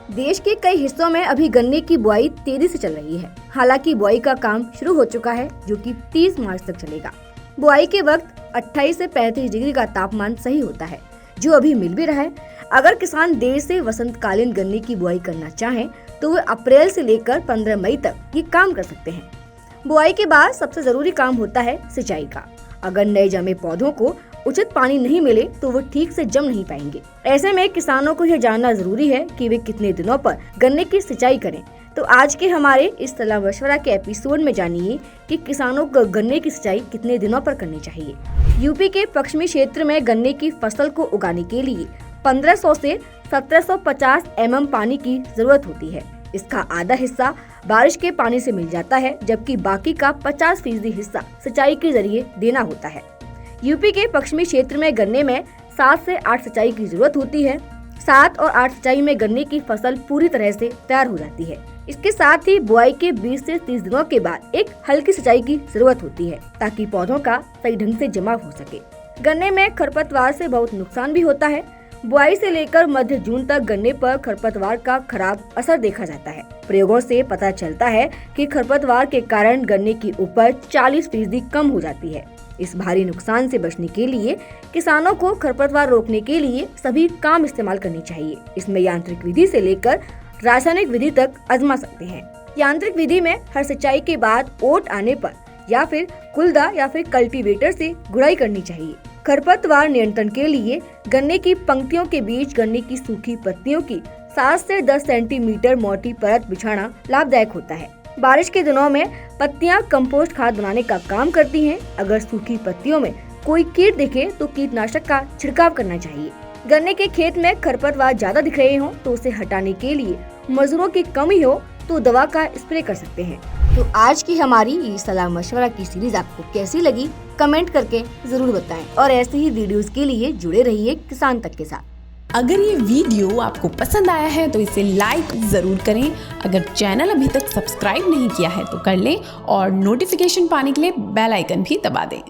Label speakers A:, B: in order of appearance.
A: देश के कई हिस्सों में अभी गन्ने की बुआई तेजी से चल रही है। हालांकि बुआई का काम शुरू हो चुका है, जो कि 30 मार्च तक चलेगा। बुआई के वक्त 28 से 35 डिग्री का तापमान सही होता है, जो अभी मिल भी रहा है। अगर किसान देर से वसंतकालीन गन्ने की बुआई करना चाहें, तो वे अप्रैल से लेकर 15 मई तक ये काम कर सकते हैं। बुआई के बाद सबसे जरूरी काम होता है सिंचाई का। अगर नए जमे पौधों को उचित पानी नहीं मिले तो वो ठीक से जम नहीं पाएंगे। ऐसे में किसानों को यह जानना जरूरी है कि वे कितने दिनों पर गन्ने की सिंचाई करें। तो आज के हमारे इस सलाह मशवरा के एपिसोड में जानिए कि किसानों को गन्ने की सिंचाई कितने दिनों पर करनी चाहिए। यूपी के पश्चिमी क्षेत्र में गन्ने की फसल को उगाने के लिए 1500 से 1750 mm पानी की जरूरत होती है। इसका आधा हिस्सा बारिश के पानी से मिल जाता है, जबकि बाकी का 50% हिस्सा सिंचाई के जरिए देना होता है। यूपी के पश्चिमी क्षेत्र में गन्ने में 7 से 8 सिंचाई की जरूरत होती है। 7 और 8 सिंचाई में गन्ने की फसल पूरी तरह से तैयार हो जाती है। इसके साथ ही बुआई के 20 से 30 दिनों के बाद एक हल्की सिंचाई की जरूरत होती है, ताकि पौधों का सही ढंग से जमाव हो सके। गन्ने में खरपतवार से बहुत नुकसान भी होता है। बुआई से लेकर मध्य जून तक गन्ने पर खरपतवार का खराब असर देखा जाता है। प्रयोगों से पता चलता है कि खरपतवार के कारण गन्ने की उपज 40% कम हो जाती है। इस भारी नुकसान से बचने के लिए किसानों को खरपतवार रोकने के लिए सभी काम इस्तेमाल करनी चाहिए। इसमें यांत्रिक विधि से लेकर रासायनिक विधि तक आजमा सकते हैं। यांत्रिक विधि में हर सिंचाई के बाद ओट आने पर या फिर कुल्दा या फिर कल्टीवेटर से गुड़ाई करनी चाहिए। खरपतवार नियंत्रण के लिए गन्ने की पंक्तियों के बीच गन्ने की सूखी पत्तियों की 7 से 10 सेंटीमीटर मोटी परत बिछाना लाभदायक होता है। बारिश के दिनों में पत्तियां कंपोस्ट खाद बनाने का काम करती हैं। अगर सूखी पत्तियों में कोई कीट दिखे तो कीटनाशक का छिड़काव करना चाहिए। गन्ने के खेत में खरपतवार ज्यादा दिख रहे हो तो उसे हटाने के लिए मजदूरों की कमी हो तो दवा का स्प्रे कर सकते हैं। तो आज की हमारी ये सलाह मशवरा की सीरीज आपको कैसी लगी, कमेंट करके जरूर बताएं और ऐसे ही वीडियोस के लिए जुड़े रहिए किसान तक के साथ।
B: अगर ये वीडियो आपको पसंद आया है तो इसे लाइक ज़रूर करें। अगर चैनल अभी तक सब्सक्राइब नहीं किया है तो कर लें और नोटिफिकेशन पाने के लिए बेल आइकन भी दबा दें।